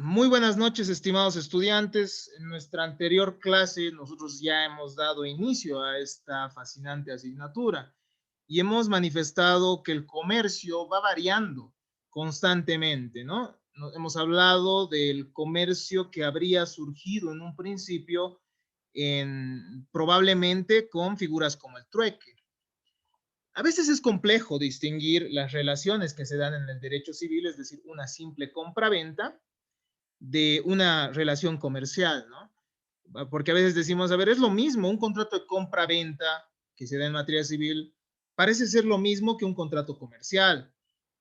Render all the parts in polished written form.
Muy buenas noches, estimados estudiantes. En nuestra anterior clase nosotros ya hemos dado inicio a esta fascinante asignatura y hemos manifestado que el comercio va variando constantemente, ¿no? Hemos hablado del comercio que habría surgido en un principio probablemente con figuras como el trueque. A veces es complejo distinguir las relaciones que se dan en el derecho civil, es decir, una simple compra-venta, de una relación comercial, ¿no? Porque a veces decimos, a ver, es lo mismo, un contrato de compra-venta que se da en materia civil parece ser lo mismo que un contrato comercial.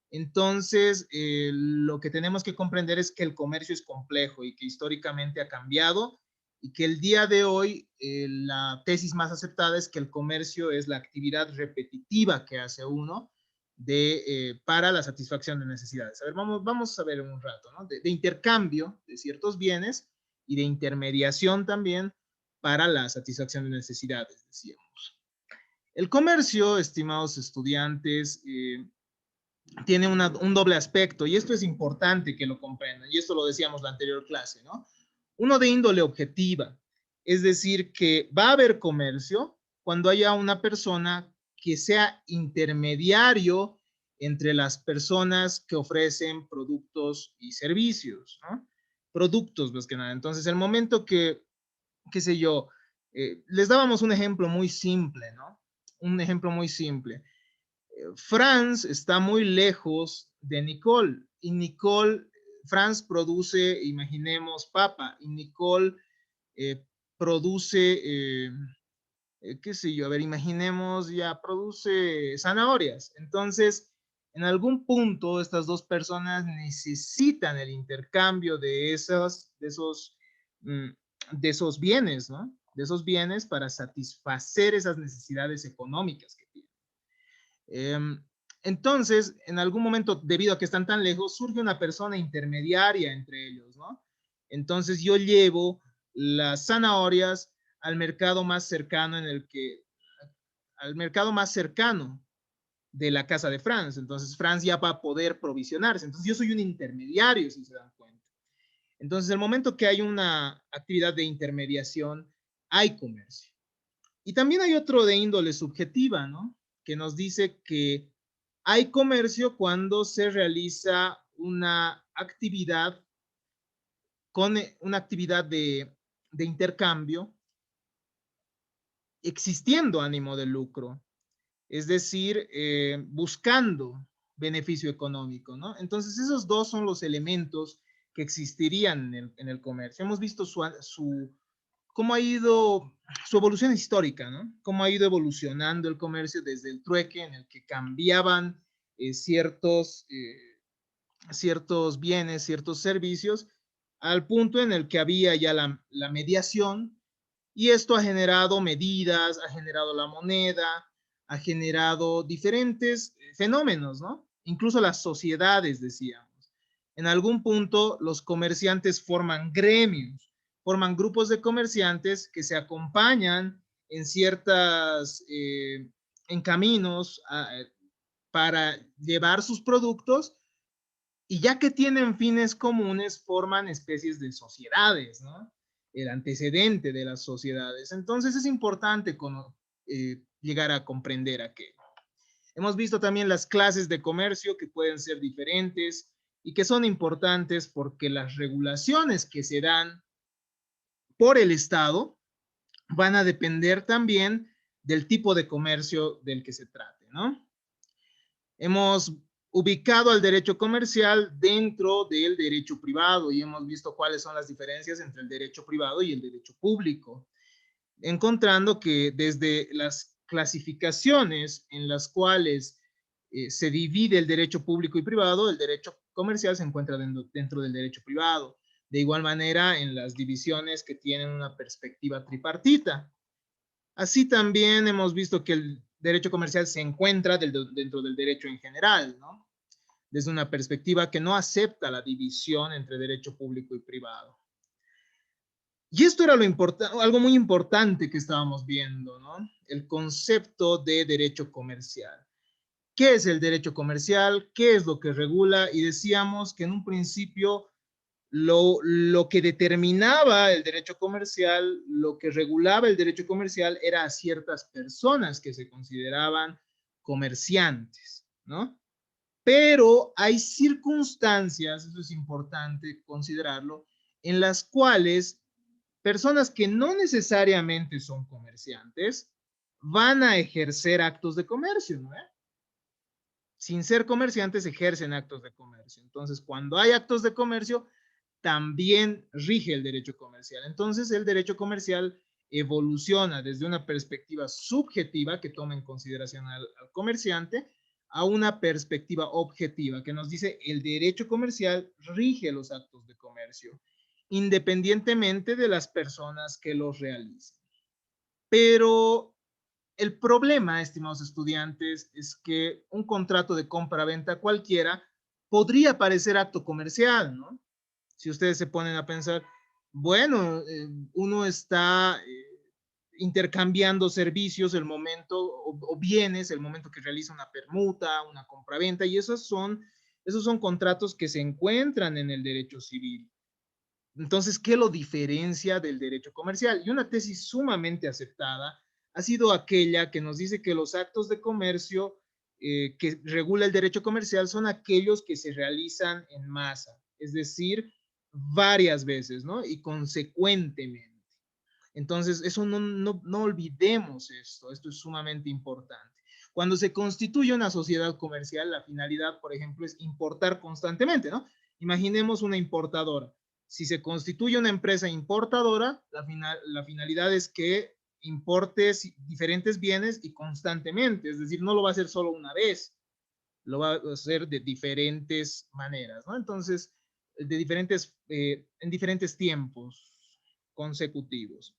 Entonces, lo que tenemos que comprender es que el comercio es complejo y que históricamente ha cambiado y que el día de hoy la tesis más aceptada es que el comercio es la actividad repetitiva que hace uno para la satisfacción de necesidades. A ver, vamos a ver un rato, ¿no? De intercambio de ciertos bienes y de intermediación también para la satisfacción de necesidades, decíamos. El comercio, estimados estudiantes, tiene un doble aspecto y esto es importante que lo comprendan y esto lo decíamos la anterior clase, ¿no? Uno de índole objetiva, es decir, que va a haber comercio cuando haya una persona que sea intermediario entre las personas que ofrecen productos y servicios, ¿no? Productos, más que nada. Entonces, el momento que, qué sé yo, les dábamos un ejemplo muy simple, ¿no? Un ejemplo muy simple. Franz está muy lejos de Nicole y Franz produce, imaginemos, papa y Nicole produce, qué sé yo, a ver, imaginemos, ya produce zanahorias. Entonces, en algún punto estas dos personas necesitan el intercambio mm, de esos bienes, ¿no? De esos bienes para satisfacer esas necesidades económicas que tienen. Entonces, en algún momento, debido a que están tan lejos, surge una persona intermediaria entre ellos, ¿no? Entonces yo llevo las zanahorias al mercado más cercano al mercado más cercano de la casa de Franz. Entonces Franz ya va a poder provisionarse. Entonces yo soy un intermediario, si se dan cuenta. Entonces, el momento que hay una actividad de intermediación, hay comercio. Y también hay otro de índole subjetiva, ¿no? Que nos dice que hay comercio cuando se realiza una actividad de intercambio existiendo ánimo de lucro, es decir, buscando beneficio económico, ¿no? Entonces, esos dos son los elementos que existirían en el comercio. Hemos visto cómo ha ido su evolución histórica, ¿no? Cómo ha ido evolucionando el comercio desde el trueque en el que cambiaban ciertos bienes, ciertos servicios, al punto en el que había ya la mediación y esto ha generado medidas, ha generado la moneda, ha generado diferentes fenómenos, ¿no? Incluso las sociedades, decíamos. En algún punto los comerciantes forman gremios, forman grupos de comerciantes que se acompañan en caminos para llevar sus productos y ya que tienen fines comunes, forman especies de sociedades, ¿no? El antecedente de las sociedades. Entonces es importante llegar a comprender aquello. Hemos visto también las clases de comercio que pueden ser diferentes y que son importantes porque las regulaciones que se dan por el Estado van a depender también del tipo de comercio del que se trate, ¿no? Hemos ubicado al derecho comercial dentro del derecho privado y hemos visto cuáles son las diferencias entre el derecho privado y el derecho público, encontrando que desde las clasificaciones en las cuales se divide el derecho público y privado, el derecho comercial se encuentra dentro del derecho privado. De igual manera, en las divisiones que tienen una perspectiva tripartita. Así también hemos visto que el derecho comercial se encuentra dentro del derecho en general, ¿no? Desde una perspectiva que no acepta la división entre derecho público y privado. Y esto era algo muy importante que estábamos viendo, ¿no? El concepto de derecho comercial. ¿Qué es el derecho comercial? ¿Qué es lo que regula? Y decíamos que en un principio Lo que determinaba el derecho comercial, lo que regulaba el derecho comercial era a ciertas personas que se consideraban comerciantes, ¿no? Pero hay circunstancias, eso es importante considerarlo, en las cuales personas que no necesariamente son comerciantes van a ejercer actos de comercio, ¿no? Sin ser comerciantes ejercen actos de comercio. Entonces, cuando hay actos de comercio, también rige el derecho comercial. Entonces, el derecho comercial evoluciona desde una perspectiva subjetiva que toma en consideración al comerciante a una perspectiva objetiva que nos dice el derecho comercial rige los actos de comercio independientemente de las personas que los realicen. Pero el problema, estimados estudiantes, es que un contrato de compra-venta cualquiera podría parecer acto comercial, ¿no? Si ustedes se ponen a pensar, bueno, uno está intercambiando servicios el momento o bienes el momento que realiza una permuta, una compraventa, y esos son contratos que se encuentran en el derecho civil. Entonces, ¿qué lo diferencia del derecho comercial? Y una tesis sumamente aceptada ha sido aquella que nos dice que los actos de comercio que regula el derecho comercial son aquellos que se realizan en masa, es decir, varias veces, ¿no? Y consecuentemente. Entonces, eso no olvidemos esto es sumamente importante. Cuando se constituye una sociedad comercial, la finalidad, por ejemplo, es importar constantemente, ¿no? Imaginemos una importadora. Si se constituye una empresa importadora, la finalidad es que importe diferentes bienes y constantemente, es decir, no lo va a hacer solo una vez, lo va a hacer de diferentes maneras, ¿no? Entonces, en diferentes tiempos consecutivos.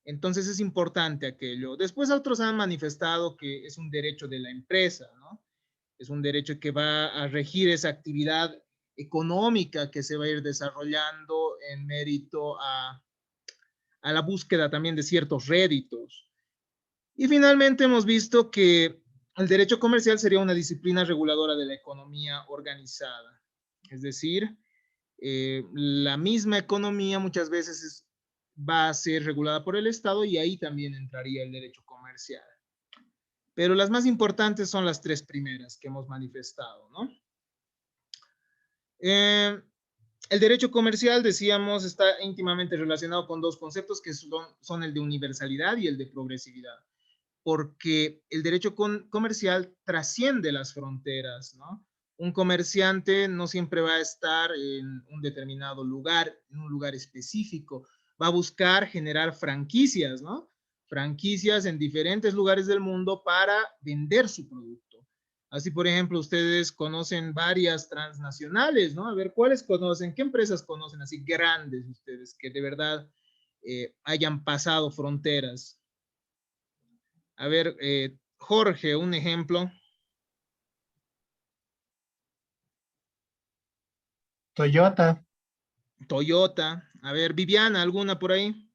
Entonces es importante aquello. Después otros han manifestado que es un derecho de la empresa, ¿no? Es un derecho que va a regir esa actividad económica que se va a ir desarrollando en mérito a la búsqueda también de ciertos réditos. Y finalmente hemos visto que el derecho comercial sería una disciplina reguladora de la economía organizada. Es decir, la misma economía muchas veces va a ser regulada por el Estado y ahí también entraría el derecho comercial. Pero las más importantes son las tres primeras que hemos manifestado, ¿no? El derecho comercial, decíamos, está íntimamente relacionado con dos conceptos que son el de universalidad y el de progresividad, porque el derecho comercial trasciende las fronteras, ¿no? Un comerciante no siempre va a estar en un determinado lugar, en un lugar específico, va a buscar generar franquicias, ¿no? Franquicias en diferentes lugares del mundo para vender su producto. Así, por ejemplo, ustedes conocen varias transnacionales, ¿no? A ver, ¿cuáles conocen? ¿Qué empresas conocen así grandes ustedes que de verdad hayan pasado fronteras? A ver, Jorge, un ejemplo. Toyota. Toyota. A ver, Viviana, ¿alguna por ahí?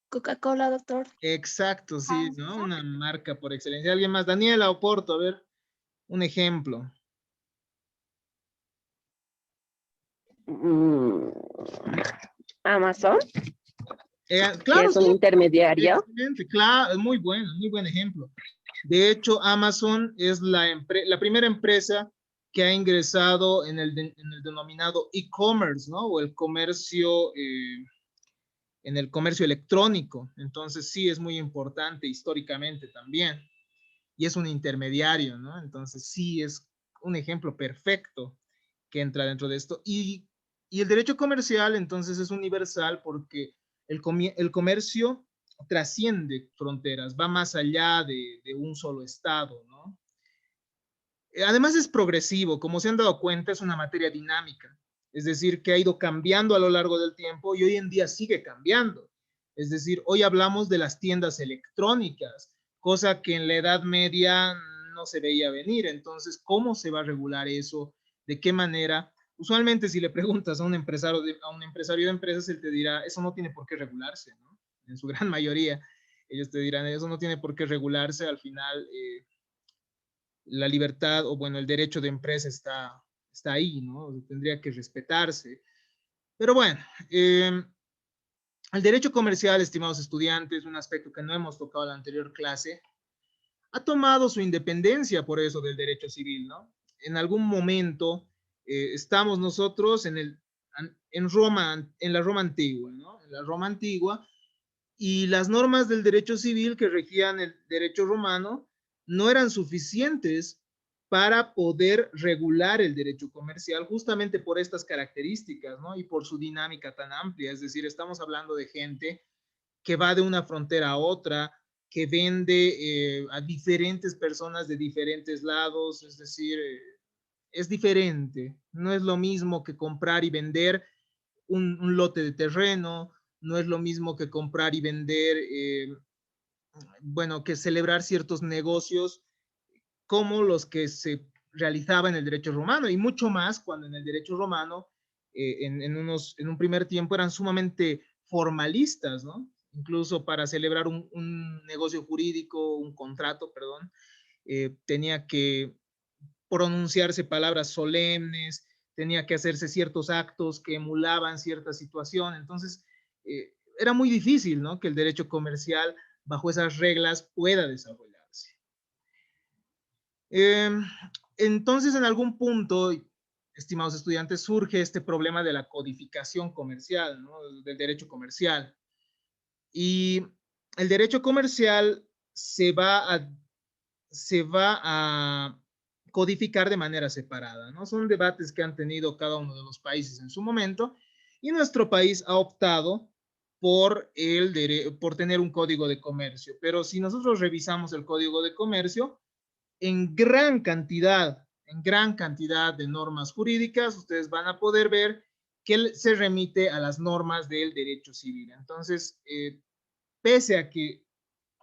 Coca-Cola, doctor. Exacto, sí, ¿no? Una marca por excelencia. ¿Alguien más? Daniela Oporto, a ver, un ejemplo. Amazon, que Claro, es un sí, intermediario. excelente, claro, muy buen ejemplo. De hecho, Amazon es la primera empresa que ha ingresado en el denominado e-commerce, ¿no? O el comercio, en el comercio electrónico. Entonces, sí, es muy importante históricamente también. Y es un intermediario, ¿no? Entonces, sí, es un ejemplo perfecto que entra dentro de esto. Y el derecho comercial, entonces, es universal porque el comercio trasciende fronteras, va más allá de un solo estado, ¿no? Además es progresivo, como se han dado cuenta, es una materia dinámica, es decir, que ha ido cambiando a lo largo del tiempo y hoy en día sigue cambiando. Es decir, hoy hablamos de las tiendas electrónicas, cosa que en la Edad Media no se veía venir. Entonces, ¿cómo se va a regular eso? ¿De qué manera? Usualmente si le preguntas a un empresario de empresas, él te dirá, eso no tiene por qué regularse, ¿no? En su gran mayoría. ellos te dirán, eso no tiene por qué regularse, al final la libertad o bueno, el derecho de empresa está ahí, ¿no? Tendría que respetarse. Pero bueno, el derecho comercial, estimados estudiantes, un aspecto que no hemos tocado en la anterior clase, ha tomado su independencia por eso del derecho civil, ¿no? En algún momento estamos nosotros en Roma, en la Roma antigua, ¿no? En la Roma antigua, y las normas del derecho civil que regían el derecho romano no eran suficientes para poder regular el derecho comercial justamente por estas características, ¿no? Y por su dinámica tan amplia, es decir, estamos hablando de gente que va de una frontera a otra, que vende a diferentes personas de diferentes lados, es decir, es diferente. No es lo mismo que comprar y vender un lote de terreno, no es lo mismo que comprar y vender, bueno, que celebrar ciertos negocios como los que se realizaba en el derecho romano y mucho más cuando en el derecho romano en un primer tiempo eran sumamente formalistas, ¿no? Incluso para celebrar un negocio jurídico, un contrato, perdón, tenía que pronunciarse palabras solemnes, tenía que hacerse ciertos actos que emulaban cierta situación. Entonces, era muy difícil, ¿no? Que el derecho comercial, bajo esas reglas, pueda desarrollarse. Entonces, en algún punto, estimados estudiantes, surge este problema de la codificación comercial, ¿no? Del derecho comercial. Y el derecho comercial se va a codificar de manera separada, ¿no? Son debates que han tenido cada uno de los países en su momento y nuestro país ha optado por tener un código de comercio. Pero si nosotros revisamos el código de comercio, en gran cantidad de normas jurídicas, ustedes van a poder ver que se remite a las normas del derecho civil. Entonces, pese a que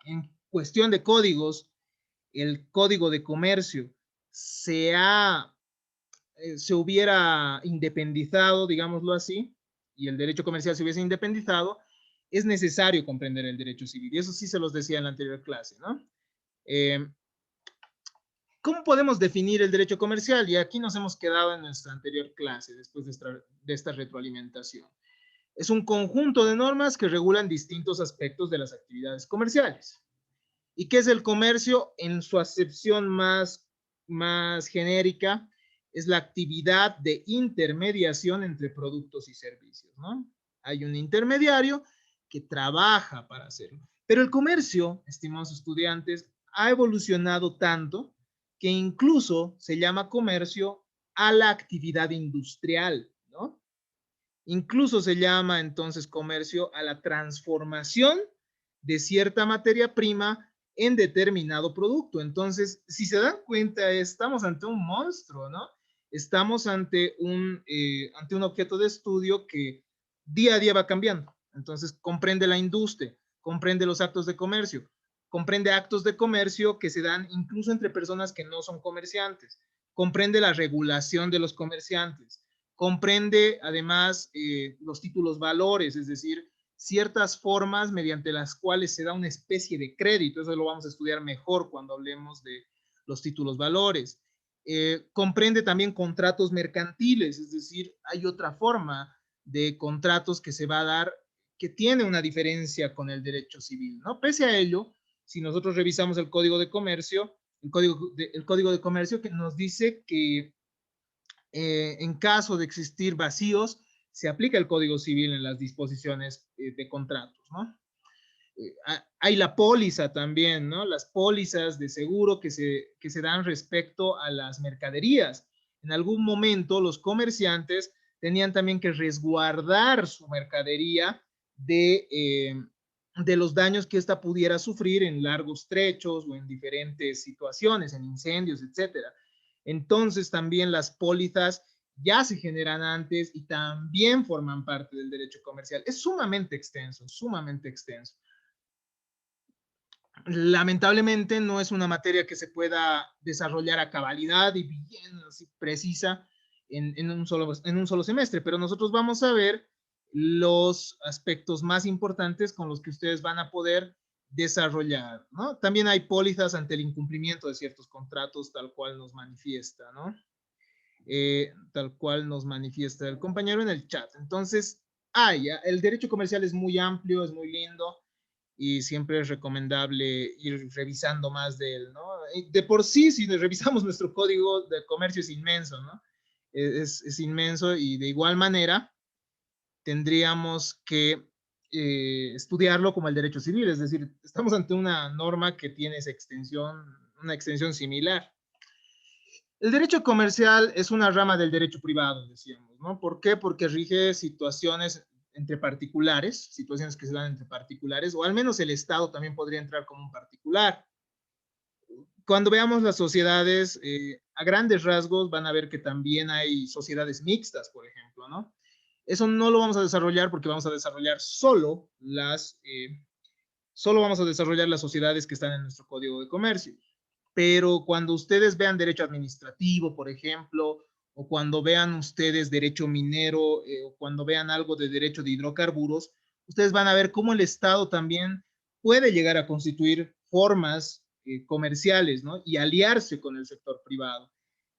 en cuestión de códigos, el código de comercio se hubiera independizado, digámoslo así, y el derecho comercial se hubiese independizado, es necesario comprender el derecho civil. Y eso sí se los decía en la anterior clase, ¿no? ¿Cómo podemos definir el derecho comercial? Y aquí nos hemos quedado en nuestra anterior clase, después de esta retroalimentación. Es un conjunto de normas que regulan distintos aspectos de las actividades comerciales. ¿Y qué es el comercio? En su acepción más genérica, es la actividad de intermediación entre productos y servicios, ¿no? Hay un intermediario que trabaja para hacerlo. Pero el comercio, estimados estudiantes, ha evolucionado tanto que incluso se llama comercio a la actividad industrial, ¿no? Incluso se llama entonces comercio a la transformación de cierta materia prima en determinado producto. Entonces, si se dan cuenta, estamos ante un monstruo, ¿no? Estamos ante ante un objeto de estudio que día a día va cambiando. Entonces, comprende la industria, comprende los actos de comercio, comprende actos de comercio que se dan incluso entre personas que no son comerciantes, comprende la regulación de los comerciantes, comprende además los títulos valores, es decir, ciertas formas mediante las cuales se da una especie de crédito. Eso lo vamos a estudiar mejor cuando hablemos de los títulos valores. Comprende también contratos mercantiles, es decir, hay otra forma de contratos que se va a dar que tiene una diferencia con el derecho civil, ¿no? Pese a ello, si nosotros revisamos el Código de Comercio, el Código de Comercio que nos dice que en caso de existir vacíos, se aplica el Código Civil en las disposiciones de contratos, ¿no? Hay la póliza también, ¿no? Las pólizas de seguro que se dan respecto a las mercaderías. En algún momento los comerciantes tenían también que resguardar su mercadería de los daños que ésta pudiera sufrir en largos trechos o en diferentes situaciones, en incendios, etcétera. Entonces también las pólizas ya se generan antes y también forman parte del derecho comercial. Es sumamente extenso, sumamente extenso. Lamentablemente no es una materia que se pueda desarrollar a cabalidad y bien así, precisa en un solo semestre, pero nosotros vamos a ver los aspectos más importantes con los que ustedes van a poder desarrollar, ¿no? También hay pólizas ante el incumplimiento de ciertos contratos, tal cual nos manifiesta, ¿no? Tal cual nos manifiesta el compañero en el chat. Entonces, el derecho comercial es muy amplio, es muy lindo y siempre es recomendable ir revisando más de él, ¿no? De por sí, si revisamos nuestro código de comercio es inmenso, ¿no? Es inmenso y de igual manera tendríamos que estudiarlo como el derecho civil, es decir, estamos ante una norma que tiene esa extensión, una extensión similar. El derecho comercial es una rama del derecho privado, decíamos, ¿no? ¿Por qué? Porque rige situaciones entre particulares, situaciones que se dan entre particulares, o al menos el Estado también podría entrar como un particular. Cuando veamos las sociedades, a grandes rasgos van a ver que también hay sociedades mixtas, por ejemplo, ¿no? Eso no lo vamos a desarrollar porque vamos a desarrollar solo vamos a desarrollar las sociedades que están en nuestro Código de Comercio. Pero cuando ustedes vean derecho administrativo, por ejemplo, o cuando vean ustedes derecho minero, o cuando vean algo de derecho de hidrocarburos, ustedes van a ver cómo el Estado también puede llegar a constituir formas comerciales, ¿no? Y aliarse con el sector privado.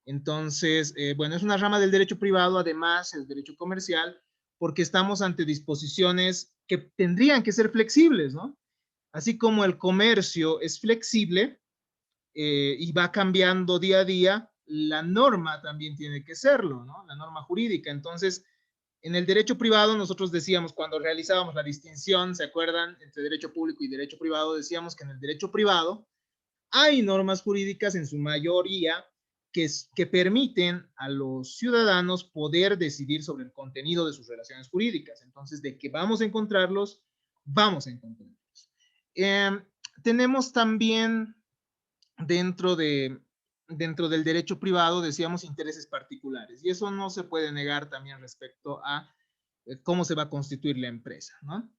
Entonces, bueno, es una rama del derecho privado, además el derecho comercial, porque estamos ante disposiciones que tendrían que ser flexibles, ¿no? Así como el comercio es flexible, y va cambiando día a día, la norma también tiene que serlo, ¿no? La norma jurídica. Entonces, en el derecho privado nosotros decíamos, cuando realizábamos la distinción, ¿se acuerdan? Entre derecho público y derecho privado, decíamos que en el derecho privado hay normas jurídicas en su mayoría que permiten a los ciudadanos poder decidir sobre el contenido de sus relaciones jurídicas. Entonces, de que vamos a encontrarlos, vamos a encontrarlos. Tenemos también dentro del derecho privado, decíamos, intereses particulares. Y eso no se puede negar también respecto a cómo se va a constituir la empresa, ¿no?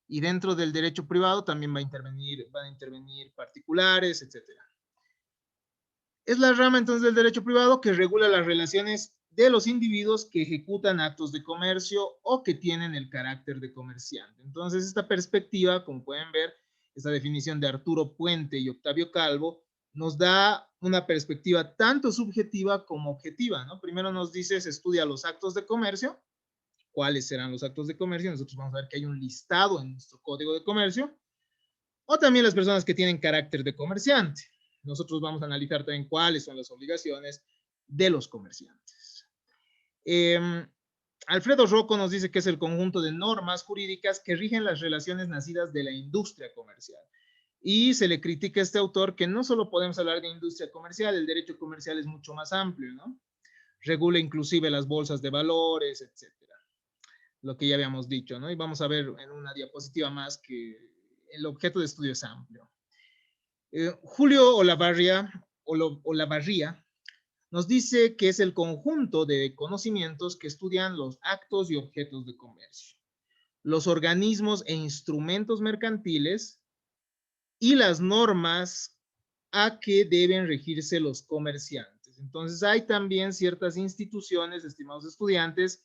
Y dentro del derecho privado también van a intervenir particulares, etcétera. Es la rama entonces del derecho privado que regula las relaciones de los individuos que ejecutan actos de comercio o que tienen el carácter de comerciante. Entonces, esta perspectiva, como pueden ver, esta definición de Arturo Puente y Octavio Calvo, nos da una perspectiva tanto subjetiva como objetiva, ¿no? Primero nos dice, se estudia los actos de comercio, cuáles serán los actos de comercio, nosotros vamos a ver que hay un listado en nuestro código de comercio, o también las personas que tienen carácter de comerciante. Nosotros vamos a analizar también cuáles son las obligaciones de los comerciantes. Alfredo Rocco nos dice que es el conjunto de normas jurídicas que rigen las relaciones nacidas de la industria comercial. Y se le critica a este autor que no solo podemos hablar de industria comercial, el derecho comercial es mucho más amplio, ¿no? Regula inclusive las bolsas de valores, etcétera. Lo que ya habíamos dicho, ¿no? Y vamos a ver en una diapositiva más que el objeto de estudio es amplio. Julio Olavarría nos dice que es el conjunto de conocimientos que estudian los actos y objetos de comercio, los organismos e instrumentos mercantiles y las normas a que deben regirse los comerciantes. Entonces hay también ciertas instituciones, estimados estudiantes,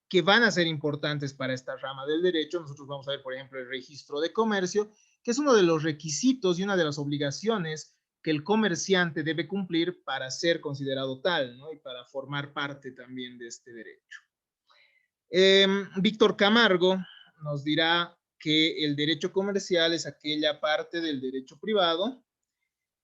que van a ser importantes para esta rama del derecho. Nosotros vamos a ver, por ejemplo, el registro de comercio, que es uno de los requisitos y una de las obligaciones que el comerciante debe cumplir para ser considerado tal, ¿no? Y para formar parte también de este derecho. Víctor Camargo nos dirá que el derecho comercial es aquella parte del derecho privado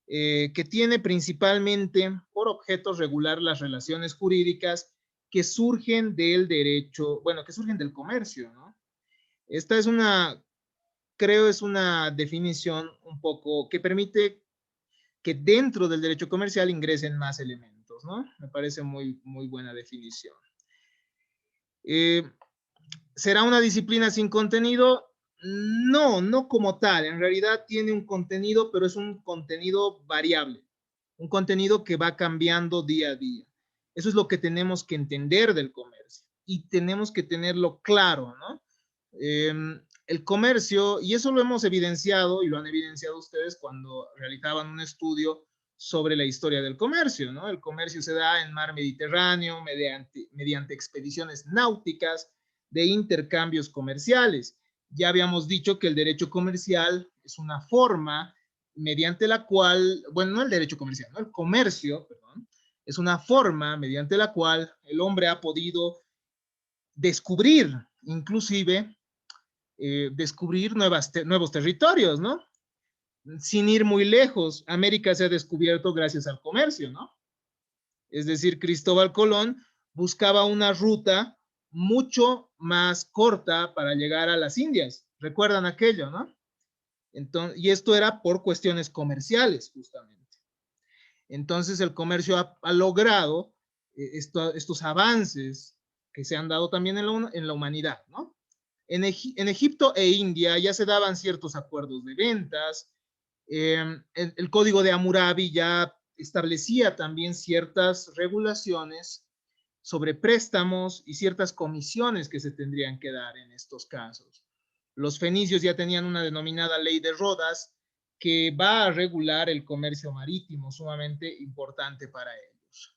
que tiene principalmente por objeto regular las relaciones jurídicas que surgen del derecho, bueno, que surgen del comercio, ¿no? Esta es creo es una definición un poco que permite que dentro del derecho comercial ingresen más elementos, ¿no? Me parece muy, muy buena definición. ¿Será una disciplina sin contenido? No, no como tal. En realidad tiene un contenido, pero es un contenido variable. Un contenido que va cambiando día a día. Eso es lo que tenemos que entender del comercio. Y tenemos que tenerlo claro, ¿no? El comercio, y eso lo hemos evidenciado, y lo han evidenciado ustedes cuando realizaban un estudio sobre la historia del comercio, ¿no? El comercio se da en mar Mediterráneo mediante expediciones náuticas de intercambios comerciales. Ya habíamos dicho que el derecho comercial es una forma mediante la cual, bueno, no el derecho comercial, no el comercio, perdón, es una forma mediante la cual el hombre ha podido descubrir, inclusive, descubrir nuevos territorios, ¿no? Sin ir muy lejos, América se ha descubierto gracias al comercio, ¿no? Es decir, Cristóbal Colón buscaba una ruta mucho más corta para llegar a las Indias. ¿Recuerdan aquello, no? Entonces, y esto era por cuestiones comerciales, justamente. Entonces, el comercio ha logrado estos avances que se han dado también en la humanidad, ¿no? En Egipto e India ya se daban ciertos acuerdos de ventas, el Código de Hammurabi ya establecía también ciertas regulaciones sobre préstamos y ciertas comisiones que se tendrían que dar en estos casos. Los fenicios ya tenían una denominada ley de Rodas que va a regular el comercio marítimo, sumamente importante para ellos.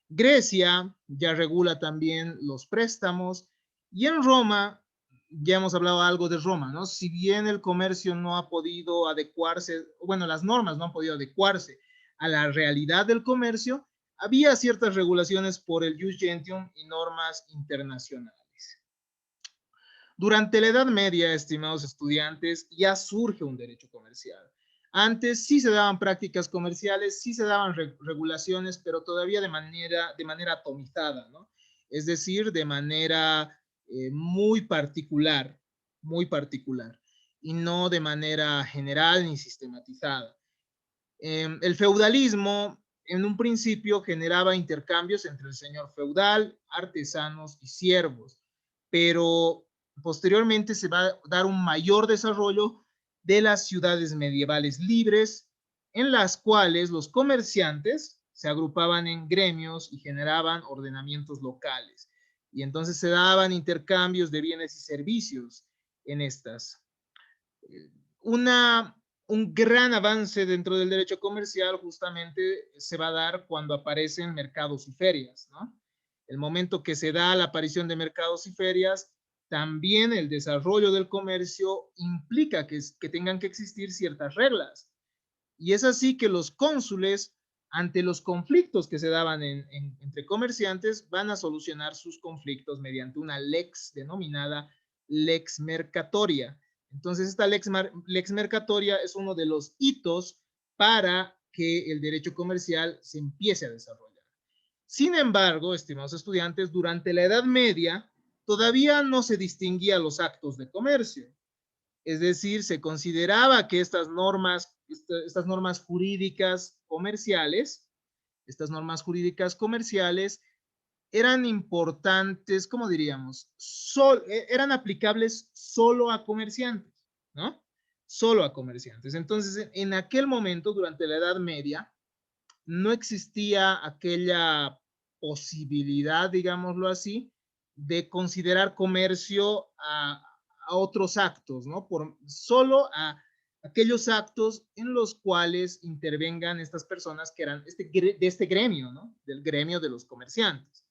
Grecia ya regula también los préstamos y en Roma, ya hemos hablado algo de Roma, ¿no? Si bien el comercio no ha podido adecuarse, bueno, las normas no han podido adecuarse a la realidad del comercio, había ciertas regulaciones por el Jus Gentium y normas internacionales. Durante la Edad Media, estimados estudiantes, ya surge un derecho comercial. Antes sí se daban prácticas comerciales, sí se daban regulaciones, pero todavía de manera atomizada, ¿no? Es decir, de manera muy particular, y no de manera general ni sistematizada. El feudalismo en un principio generaba intercambios entre el señor feudal, artesanos y siervos, pero posteriormente se va a dar un mayor desarrollo de las ciudades medievales libres, en las cuales los comerciantes se agrupaban en gremios y generaban ordenamientos locales. Y entonces se daban intercambios de bienes y servicios en estas. Una, un gran avance dentro del derecho comercial justamente se va a dar cuando aparecen mercados y ferias, ¿no? El momento que se da la aparición de mercados y ferias, también el desarrollo del comercio implica que tengan que existir ciertas reglas. Y es así que los cónsules, ante los conflictos que se daban entre comerciantes, van a solucionar sus conflictos mediante una lex denominada lex mercatoria. Entonces, esta lex mercatoria es uno de los hitos para que el derecho comercial se empiece a desarrollar. Sin embargo, estimados estudiantes, durante la Edad Media todavía no se distinguía los actos de comercio. Es decir, se consideraba que estas normas jurídicas comerciales, eran importantes, ¿cómo diríamos? Eran aplicables solo a comerciantes, ¿no? Solo a comerciantes. Entonces, en aquel momento, durante la Edad Media, no existía aquella posibilidad, digámoslo así, de considerar comercio a otros actos, ¿no? Solo a aquellos actos en los cuales intervengan estas personas que eran de este gremio, ¿no? Del gremio de los comerciantes.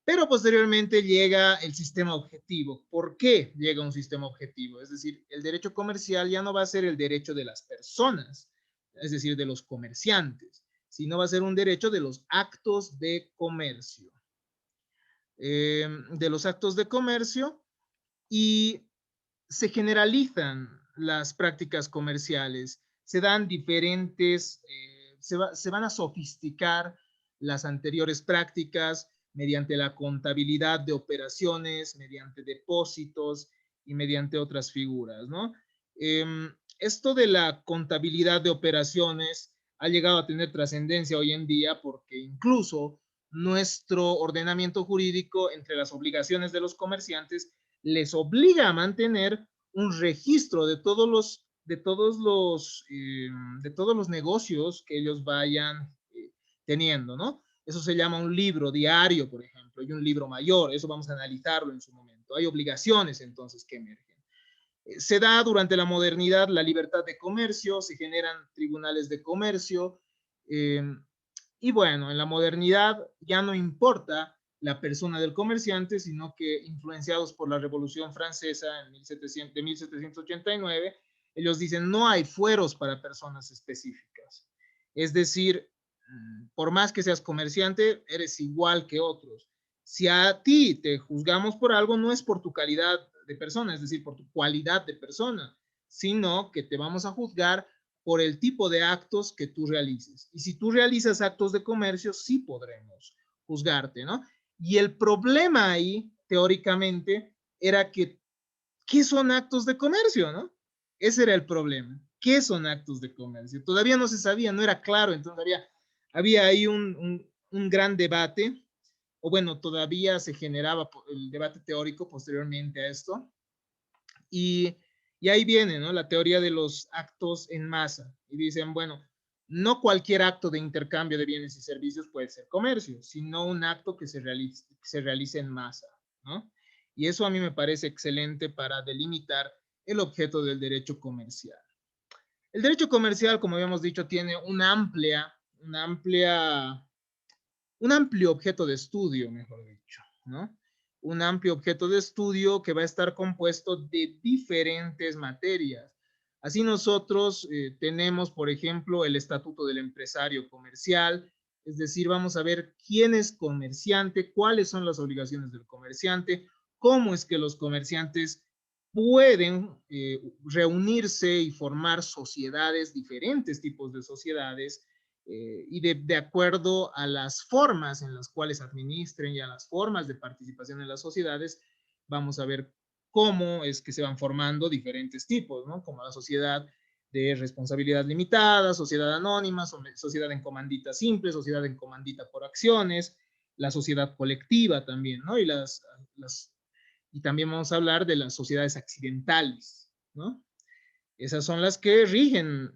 Pero posteriormente llega el sistema objetivo. ¿Por qué llega un sistema objetivo? Es decir, el derecho comercial ya no va a ser el derecho de las personas, es decir, de los comerciantes, sino va a ser un derecho de los actos de comercio. De los actos de comercio, y se generalizan las prácticas comerciales, se dan diferentes, se van a sofisticar las anteriores prácticas mediante la contabilidad de operaciones, mediante depósitos y mediante otras figuras, ¿no? Esto de la contabilidad de operaciones ha llegado a tener trascendencia hoy en día porque incluso nuestro ordenamiento jurídico, entre las obligaciones de los comerciantes, les obliga a mantener un registro de todos los negocios que ellos vayan teniendo, ¿no? Eso se llama un libro diario, por ejemplo, y un libro mayor. Eso vamos a analizarlo en su momento. Hay obligaciones entonces que emergen. Se da durante la modernidad la libertad de comercio, se generan tribunales de comercio, y bueno, en la modernidad ya no importa la persona del comerciante, sino que influenciados por la Revolución Francesa de 1789, ellos dicen no hay fueros para personas específicas. Es decir, por más que seas comerciante, eres igual que otros. Si a ti te juzgamos por algo, no es por tu calidad de persona, es decir, por tu cualidad de persona, sino que te vamos a juzgar por el tipo de actos que tú realices. Y si tú realizas actos de comercio, sí podremos juzgarte, ¿no? Y el problema ahí, teóricamente, era que, ¿qué son actos de comercio, no? Ese era el problema. ¿Qué son actos de comercio? Todavía no se sabía, no era claro, entonces había ahí un gran debate, o bueno, todavía se generaba el debate teórico posteriormente a esto, y, y ahí viene, ¿no? La teoría de los actos en masa, y dicen, bueno, no cualquier acto de intercambio de bienes y servicios puede ser comercio, sino un acto que se realice en masa, ¿no? Y eso a mí me parece excelente para delimitar el objeto del derecho comercial. El derecho comercial, como habíamos dicho, tiene un amplio objeto de estudio, mejor dicho, ¿no? Un amplio objeto de estudio que va a estar compuesto de diferentes materias. Así nosotros tenemos, por ejemplo, el Estatuto del Empresario Comercial, es decir, vamos a ver quién es comerciante, cuáles son las obligaciones del comerciante, cómo es que los comerciantes pueden reunirse y formar sociedades, diferentes tipos de sociedades, y de acuerdo a las formas en las cuales administren y a las formas de participación en las sociedades, vamos a ver cómo es que se van formando diferentes tipos, ¿no? Como la sociedad de responsabilidad limitada, sociedad anónima, sociedad en comandita simple, sociedad en comandita por acciones, la sociedad colectiva también, ¿no? Y también vamos a hablar de las sociedades accidentales, ¿no? Esas son las que rigen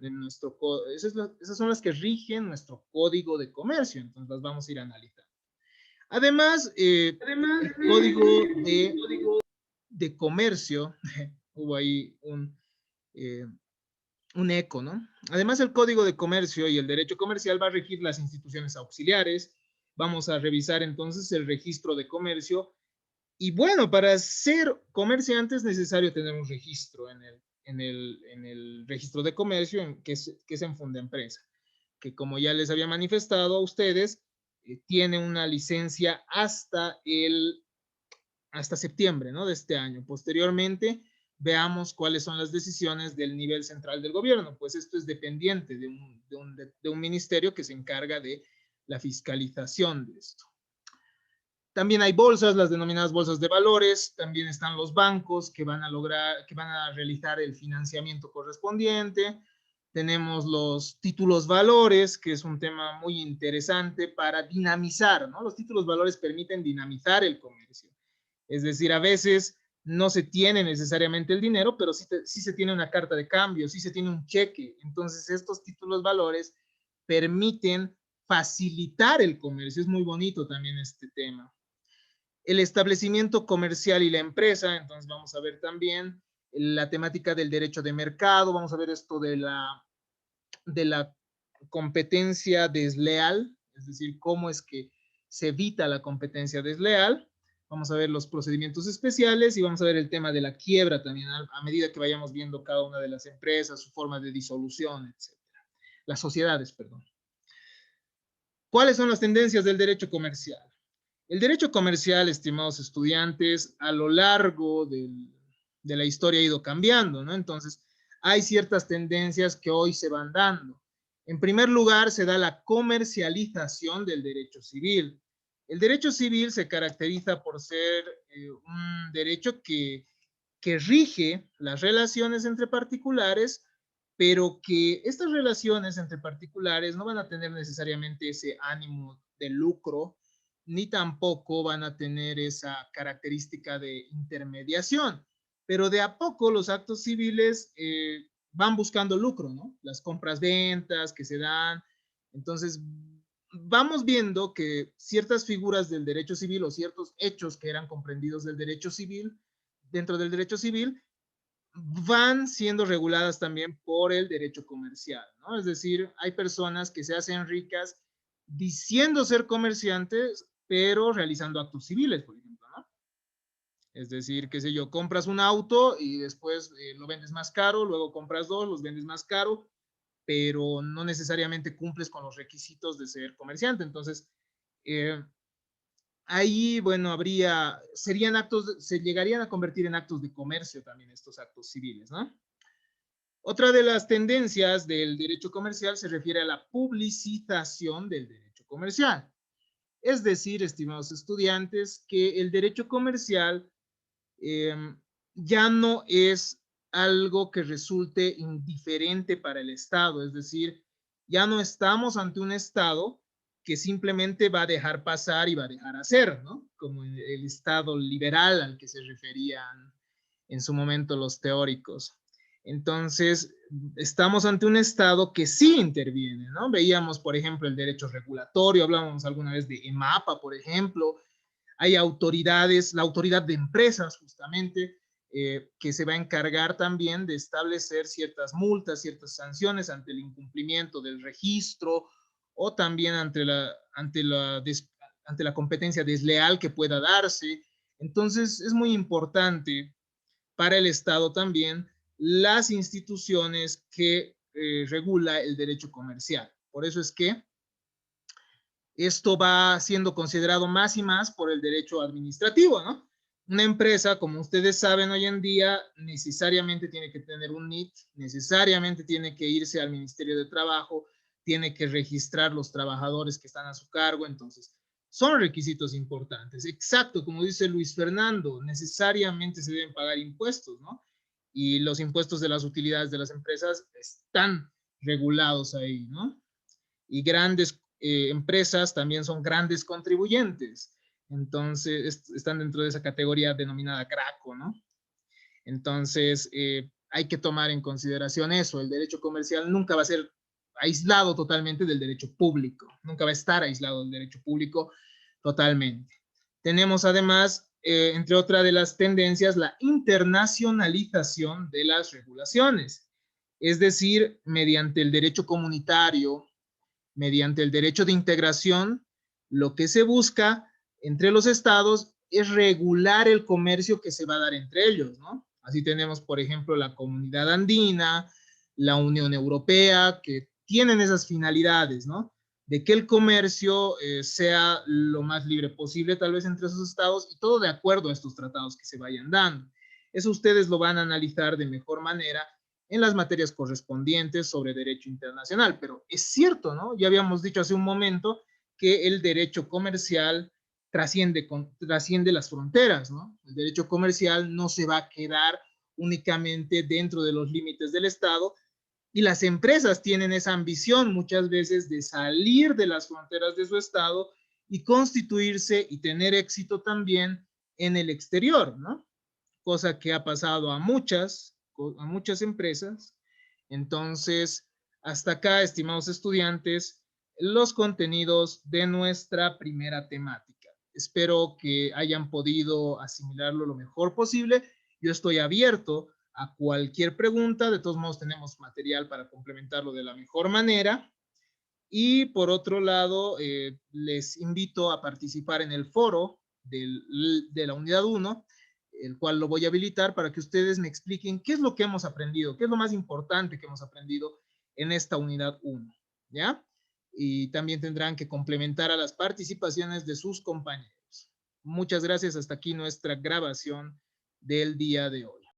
esas son las que rigen nuestro código de comercio, entonces las vamos a ir analizando. Además, el código de comercio, hubo ahí un eco, ¿no? Además, el código de comercio y el derecho comercial va a regir las instituciones auxiliares. Vamos a revisar entonces el registro de comercio. Y bueno, para ser comerciante es necesario tener un registro en el registro de comercio, que es en Fundempresa, que como ya les había manifestado a ustedes, tiene una licencia hasta septiembre, ¿no? De este año. Posteriormente, veamos cuáles son las decisiones del nivel central del gobierno, pues esto es dependiente de un ministerio que se encarga de la fiscalización de esto. También hay bolsas, las denominadas bolsas de valores, también están los bancos que van a realizar el financiamiento correspondiente. Tenemos los títulos valores, que es un tema muy interesante para dinamizar, ¿no? Los títulos valores permiten dinamizar el comercio. Es decir, a veces no se tiene necesariamente el dinero, pero sí se tiene una carta de cambio, sí se tiene un cheque. Entonces, estos títulos valores permiten facilitar el comercio. Es muy bonito también este tema. El establecimiento comercial y la empresa, entonces vamos a ver también la temática del derecho de mercado, vamos a ver esto de la competencia desleal, es decir, cómo es que se evita la competencia desleal. Vamos a ver los procedimientos especiales y vamos a ver el tema de la quiebra también, a medida que vayamos viendo cada una de las empresas, su forma de disolución, etc. Las sociedades, perdón. ¿Cuáles son las tendencias del derecho comercial? El derecho comercial, estimados estudiantes, a lo largo de la historia ha ido cambiando, ¿no? Entonces, hay ciertas tendencias que hoy se van dando. En primer lugar, se da la comercialización del derecho civil. El derecho civil se caracteriza por ser un derecho que rige las relaciones entre particulares, pero que estas relaciones entre particulares no van a tener necesariamente ese ánimo de lucro, ni tampoco van a tener esa característica de intermediación. Pero de a poco los actos civiles van buscando lucro, ¿no? Las compras-ventas que se dan. Entonces, vamos viendo que ciertas figuras del derecho civil o ciertos hechos que eran comprendidos del derecho civil, dentro del derecho civil, van siendo reguladas también por el derecho comercial, ¿no? Es decir, hay personas que se hacen ricas diciendo ser comerciantes pero realizando actos civiles, por ejemplo, ¿no? Es decir, qué sé yo, compras un auto y después lo vendes más caro, luego compras dos, los vendes más caro, pero no necesariamente cumples con los requisitos de ser comerciante. Entonces, ahí, bueno, serían se llegarían a convertir en actos de comercio también estos actos civiles, ¿no? Otra de las tendencias del derecho comercial se refiere a la publicitación del derecho comercial. Es decir, estimados estudiantes, que el derecho comercial ya no es algo que resulte indiferente para el Estado, es decir, ya no estamos ante un Estado que simplemente va a dejar pasar y va a dejar hacer, ¿no? Como el Estado liberal al que se referían en su momento los teóricos. Entonces, estamos ante un Estado que sí interviene, ¿no? Veíamos, por ejemplo, el derecho regulatorio, hablábamos alguna vez de EMAPA, por ejemplo, hay autoridades, la autoridad de empresas justamente, que se va a encargar también de establecer ciertas multas, ciertas sanciones ante el incumplimiento del registro o también ante la competencia desleal que pueda darse. Entonces, es muy importante para el Estado también las instituciones que regula el derecho comercial. Por eso es que esto va siendo considerado más y más por el derecho administrativo, ¿no? Una empresa, como ustedes saben hoy en día, necesariamente tiene que tener un NIT, necesariamente tiene que irse al Ministerio de Trabajo, tiene que registrar los trabajadores que están a su cargo, entonces son requisitos importantes. Exacto, como dice Luis Fernando, necesariamente se deben pagar impuestos, ¿no? Y los impuestos de las utilidades de las empresas están regulados ahí, ¿no? Y grandes empresas también son grandes contribuyentes. Entonces, están dentro de esa categoría denominada GRACO, ¿no? Entonces, hay que tomar en consideración eso. El derecho comercial nunca va a ser aislado totalmente del derecho público. Nunca va a estar aislado del derecho público totalmente. Tenemos además, entre otras de las tendencias, la internacionalización de las regulaciones. Es decir, mediante el derecho comunitario, mediante el derecho de integración, lo que se busca entre los estados es regular el comercio que se va a dar entre ellos, ¿no? Así tenemos, por ejemplo, la Comunidad Andina, la Unión Europea, que tienen esas finalidades, ¿no? De que el comercio sea lo más libre posible, tal vez entre esos estados, y todo de acuerdo a estos tratados que se vayan dando. Eso ustedes lo van a analizar de mejor manera en las materias correspondientes sobre derecho internacional. Pero es cierto, ¿no? Ya habíamos dicho hace un momento que el derecho comercial trasciende las fronteras, ¿no? El derecho comercial no se va a quedar únicamente dentro de los límites del Estado, y las empresas tienen esa ambición muchas veces de salir de las fronteras de su Estado y constituirse y tener éxito también en el exterior, ¿no? Cosa que ha pasado a muchas empresas. Entonces, hasta acá, estimados estudiantes, los contenidos de nuestra primera temática. Espero que hayan podido asimilarlo lo mejor posible. Yo estoy abierto a cualquier pregunta. De todos modos, tenemos material para complementarlo de la mejor manera. Y por otro lado, les invito a participar en el foro de la unidad 1, el cual lo voy a habilitar para que ustedes me expliquen qué es lo que hemos aprendido, qué es lo más importante que hemos aprendido en esta unidad 1, ¿ya? Y también tendrán que complementar a las participaciones de sus compañeros. Muchas gracias, hasta aquí nuestra grabación del día de hoy.